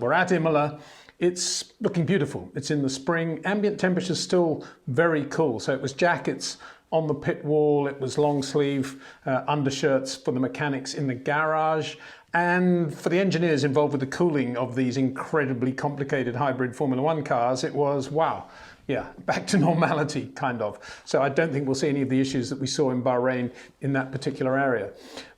We're at Imola. It's looking beautiful. It's in the spring. Ambient temperature's still very cool. So it was jackets on the pit wall. It was long sleeve undershirts for the mechanics in the garage. And for the engineers involved with the cooling of these incredibly complicated hybrid Formula One cars, it was, wow, yeah, back to normality, kind of. So I don't think we'll see any of the issues that we saw in Bahrain in that particular area.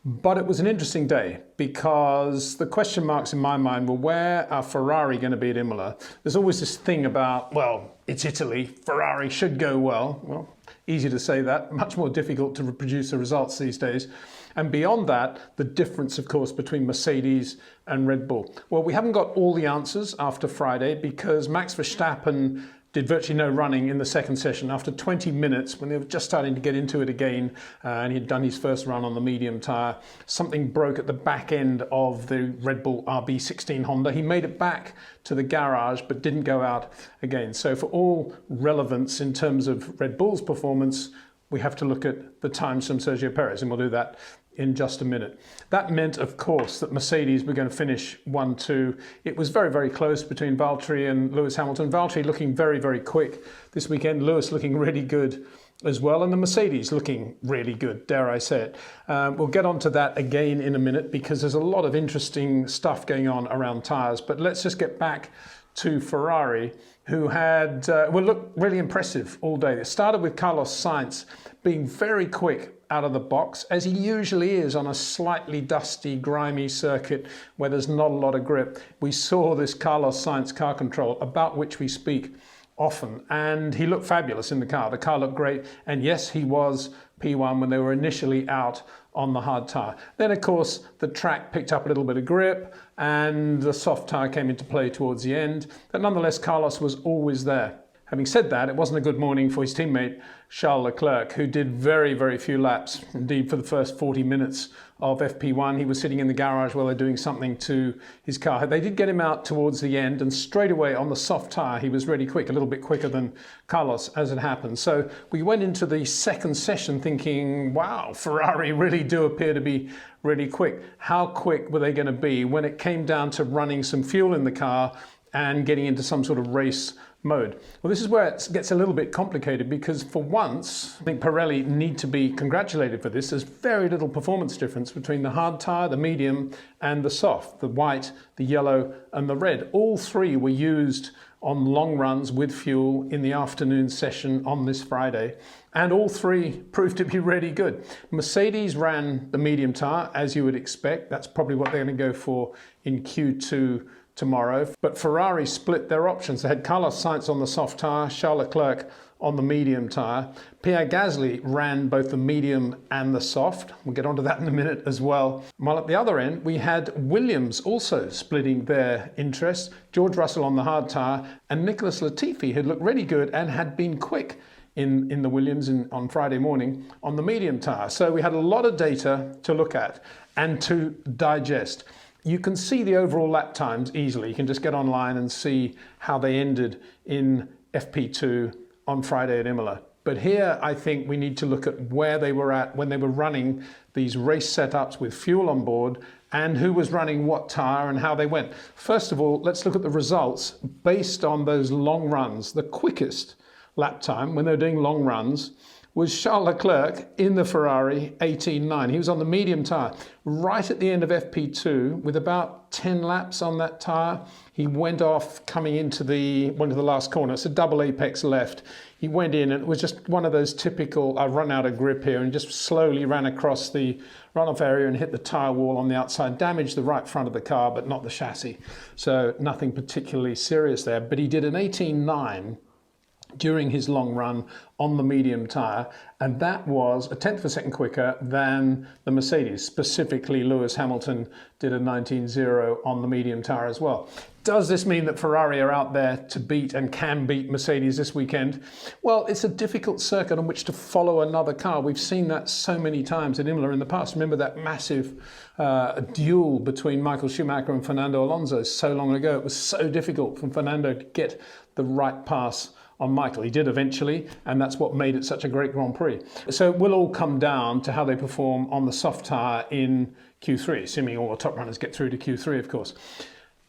But it was an interesting day because the question marks in my mind were, where are Ferrari going to be at Imola? There's always this thing about, well, it's Italy, Ferrari should go well. Well, easy to say that, much more difficult to reproduce the results these days. And beyond that, the difference, of course, between Mercedes and Red Bull. Well, we haven't got all the answers after Friday because Max Verstappen did virtually no running in the second session. After 20 minutes, when they were just starting to get into it again, and he'd done his first run on the medium tyre, something broke at the back end of the Red Bull RB16 Honda. He made it back to the garage, but didn't go out again. So for all relevance in terms of Red Bull's performance, we have to look at the times from Sergio Perez, and we'll do that in just a minute. That meant, of course, that Mercedes were going to finish 1-2. It was very, very close between Valtteri and Lewis Hamilton. Valtteri looking very, very quick this weekend. Lewis looking really good as well. And the Mercedes looking really good, dare I say it. We'll get onto that again in a minute because there's a lot of interesting stuff going on around tyres. But let's just get back to Ferrari, who had, looked really impressive all day. It started with Carlos Sainz being very quick out of the box, as he usually is on a slightly dusty, grimy circuit where there's not a lot of grip. We saw this Carlos Sainz car control, about which we speak often, and he looked fabulous in the car. The car looked great, and yes, he was P1 when they were initially out on the hard tyre. Then, of course, the track picked up a little bit of grip, and the soft tyre came into play towards the end. But nonetheless, Carlos was always there. Having said that, it wasn't a good morning for his teammate, Charles Leclerc, who did very, very few laps. Indeed, for the first 40 minutes of FP1, he was sitting in the garage while they're doing something to his car. They did get him out towards the end, and straight away on the soft tyre, he was really quick, a little bit quicker than Carlos, as it happened. So we went into the second session thinking, wow, Ferrari really do appear to be really quick. How quick were they going to be when it came down to running some fuel in the car and getting into some sort of race mode? Well, this is where it gets a little bit complicated because for once, I think Pirelli need to be congratulated for this. There's very little performance difference between the hard tyre, the medium and the soft, the white, the yellow and the red. All three were used on long runs with fuel in the afternoon session on this Friday, and all three proved to be really good. Mercedes ran the medium tyre, as you would expect. That's probably what they're going to go for in Q2 tomorrow. But Ferrari split their options. They had Carlos Sainz on the soft tyre, Charles Leclerc on the medium tyre. Pierre Gasly ran both the medium and the soft. We'll get onto that in a minute as well. While at the other end, we had Williams also splitting their interests. George Russell on the hard tyre and Nicholas Latifi, who'd looked really good and had been quick in the Williams on Friday morning on the medium tyre. So we had a lot of data to look at and to digest. You can see the overall lap times easily. You can just get online and see how they ended in FP2 on Friday at Imola. But here I think we need to look at where they were at when they were running these race setups with fuel on board and who was running what tyre and how they went. First of all, let's look at the results based on those long runs. The quickest lap time when they were doing long runs was Charles Leclerc in the Ferrari 18.9. He was on the medium tyre right at the end of FP2 with about 10 laps on that tyre. He went off coming into the last corner. It's a double apex left. He went in and it was just one of those typical, I run out of grip here, and just slowly ran across the runoff area and hit the tyre wall on the outside, damaged the right front of the car, but not the chassis. So nothing particularly serious there. But he did an 18.9 during his long run on the medium tyre, and that was a tenth of a second quicker than the Mercedes. Specifically, Lewis Hamilton did a 19.0 on the medium tyre as well. Does this mean that Ferrari are out there to beat and can beat Mercedes this weekend? Well, it's a difficult circuit on which to follow another car. We've seen that so many times at Imola in the past. Remember that massive duel between Michael Schumacher and Fernando Alonso so long ago. It was so difficult for Fernando to get the right pass on Michael. He did eventually, and that's what made it such a great Grand Prix. So it will all come down to how they perform on the soft tyre in Q3, assuming all the top runners get through to Q3, of course.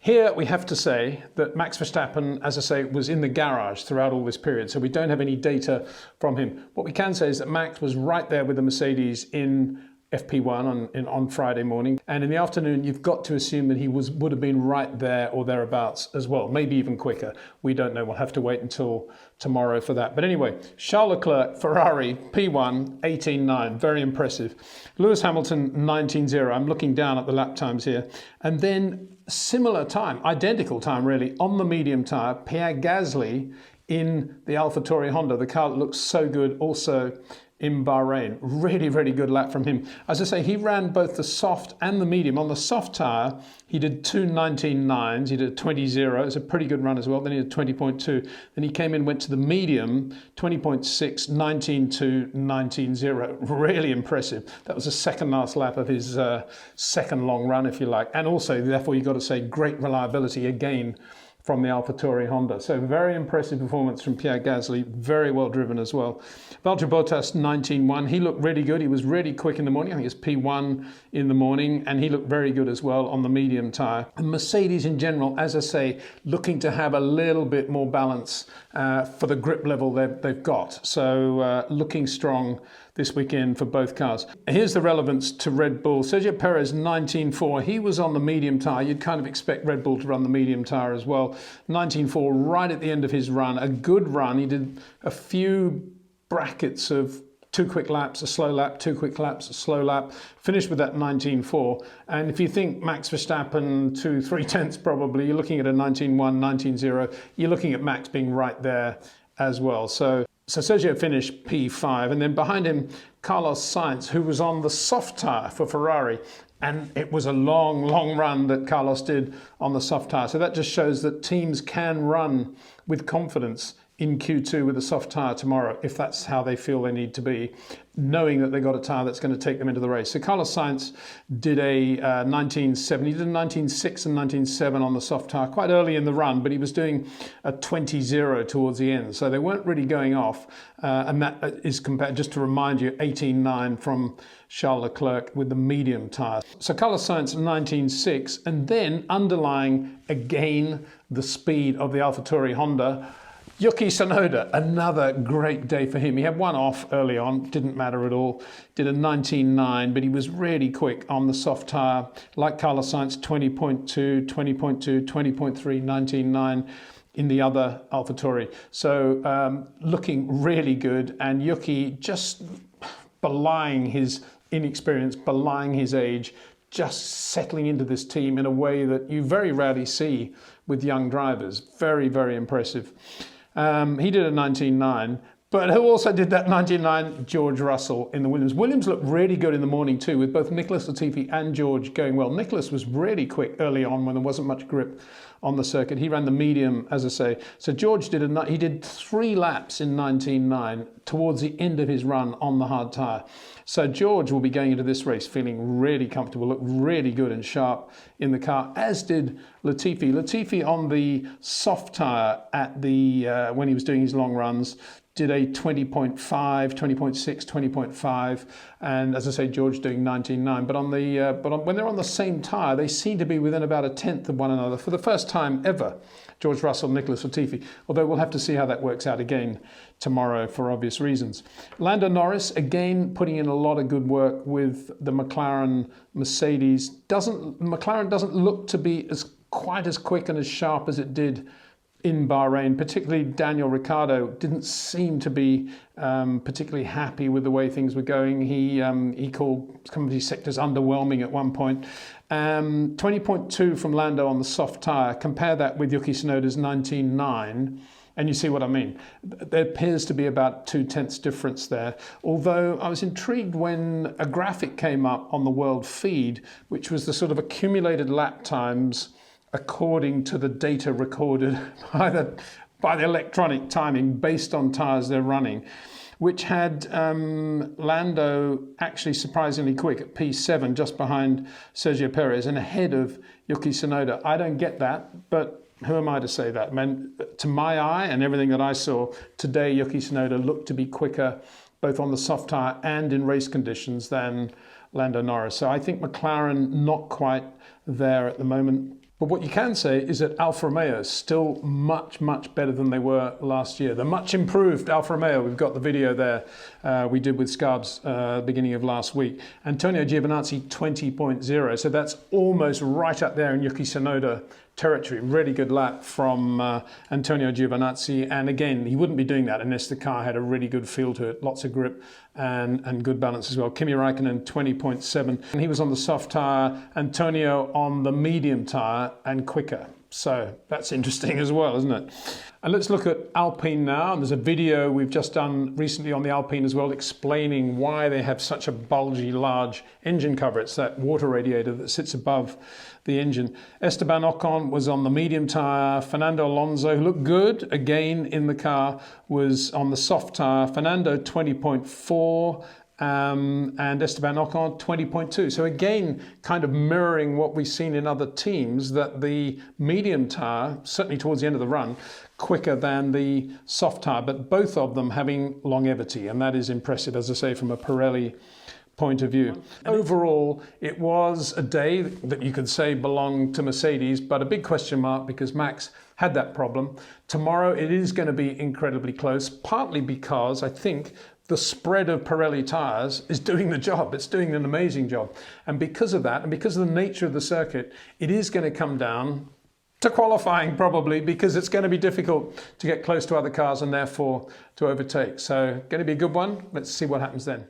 Here we have to say that Max Verstappen, as I say, was in the garage throughout all this period, so we don't have any data from him. What we can say is that Max was right there with the Mercedes in FP1 on Friday morning, and in the afternoon you've got to assume that he would have been right there or thereabouts as well, maybe even quicker. We don't know, we'll have to wait until tomorrow for that. But anyway, Charles Leclerc, Ferrari, P1, 18.9, very impressive. Lewis Hamilton, 19.0, I'm looking down at the lap times here. And then similar time, identical time really, on the medium tyre, Pierre Gasly in the Alfa Tauri Honda, the car that looks so good also in Bahrain. Really, really good lap from him. As I say, he ran both the soft and the medium. On the soft tyre, he did two 19.9s, he did a 20.0, it's a pretty good run as well, then he did 20.2. Then he came in, went to the medium, 20.6, 19.2, 19.0. Really impressive. That was the second last lap of his second long run, if you like. And also, therefore, you've got to say, great reliability again from the AlphaTauri Honda. So very impressive performance from Pierre Gasly, very well driven as well. Valtteri Bottas, 19.1, he looked really good. He was really quick in the morning. I think it's P1 in the morning, and he looked very good as well on the medium tyre. And Mercedes in general, as I say, looking to have a little bit more balance for the grip level they've got. So looking strong this weekend for both cars. Here's the relevance to Red Bull. Sergio Perez, 19.4. He was on the medium tyre. You'd kind of expect Red Bull to run the medium tyre as well. 19.4 right at the end of his run. A good run. He did a few brackets of 2 quick laps, a slow lap, 2 quick laps, a slow lap. Finished with that 19.4. And if you think Max Verstappen 2-3 tenths probably, you're looking at a 19.1, 19.0. You're looking at Max being right there as well. So Sergio finished P5, and then behind him, Carlos Sainz, who was on the soft tyre for Ferrari. And it was a long, long run that Carlos did on the soft tyre. So that just shows that teams can run with confidence in Q2 with a soft tyre tomorrow, if that's how they feel they need to be, knowing that they've got a tyre that's going to take them into the race. So Carlos Sainz did a 19.7. He did a 19.6 and 19.7 on the soft tyre quite early in the run, but he was doing a 20.0 towards the end. So they weren't really going off. And that is compared, just to remind you, 18.9 from Charles Leclerc with the medium tyre. So Carlos Sainz 19.6, and then underlying again the speed of the AlphaTauri Honda, Yuki Tsunoda, another great day for him. He had one off early on, didn't matter at all. Did a 19.9, but he was really quick on the soft tyre. Like Carlos Sainz, 20.2, 20.2, 20.3, 19.9 in the other AlphaTauri. So looking really good, and Yuki just belying his inexperience, belying his age, just settling into this team in a way that you very rarely see with young drivers. Very, very impressive. He did a 19.9, but who also did that 19.9? George Russell in the Williams. Williams looked really good in the morning too, with both Nicholas Latifi and George going well. Nicholas was really quick early on when there wasn't much grip on the circuit. He ran the medium, as I say. So George did 3 laps in 19.9 towards the end of his run on the hard tyre. So George will be going into this race feeling really comfortable, looked really good and sharp in the car, as did Latifi. Latifi on the soft tyre at the when he was doing his long runs, did a 20.5, 20.6, 20.5, and as I say, George doing 19.9. But when they're on the same tyre, they seem to be within about a tenth of one another for the first time ever. George Russell, Nicholas Latifi. Although we'll have to see how that works out again tomorrow for obvious reasons. Lando Norris again putting in a lot of good work with the McLaren Mercedes. McLaren doesn't look to be quite as quick and as sharp as it did in Bahrain. Particularly Daniel Ricciardo didn't seem to be particularly happy with the way things were going. He called some of these sectors underwhelming at one point. 20.2 from Lando on the soft tyre. Compare that with Yuki Tsunoda's 19.9. And you see what I mean. There appears to be about 2 tenths difference there. Although I was intrigued when a graphic came up on the world feed, which was the sort of accumulated lap times according to the data recorded by the electronic timing based on tyres they're running, which had Lando actually surprisingly quick at P7, just behind Sergio Perez and ahead of Yuki Tsunoda. I don't get that, but who am I to say that? I mean, to my eye and everything that I saw today, Yuki Tsunoda looked to be quicker both on the soft tyre and in race conditions than Lando Norris. So I think McLaren not quite there at the moment. But what you can say is that Alfa Romeo is still much, much better than they were last year. The much improved Alfa Romeo, we've got the video there we did with Scarbs beginning of last week. Antonio Giovinazzi 20.0, so that's almost right up there in Yuki Tsunoda territory. Really good lap from Antonio Giovinazzi, and again, he wouldn't be doing that unless the car had a really good feel to it, lots of grip and good balance as well. Kimi Raikkonen 20.7, and he was on the soft tyre, Antonio on the medium tyre and quicker. So that's interesting as well, isn't it? And let's look at Alpine now. And there's a video we've just done recently on the Alpine as well, explaining why they have such a bulgy, large engine cover. It's that water radiator that sits above the engine. Esteban Ocon was on the medium tyre. Fernando Alonso, who looked good again in the car, was on the soft tyre. Fernando 20.4. And Esteban Ocon 20.2. So again, kind of mirroring what we've seen in other teams, that the medium tyre, certainly towards the end of the run, quicker than the soft tyre, but both of them having longevity. And that is impressive, as I say, from a Pirelli point of view. Overall, it was a day that you could say belonged to Mercedes, but a big question mark because Max had that problem. Tomorrow, it is going to be incredibly close, partly because I think the spread of Pirelli tyres is doing the job. It's doing an amazing job. And because of that, and because of the nature of the circuit, it is going to come down to qualifying probably, because it's going to be difficult to get close to other cars and therefore to overtake. So going to be a good one. Let's see what happens then.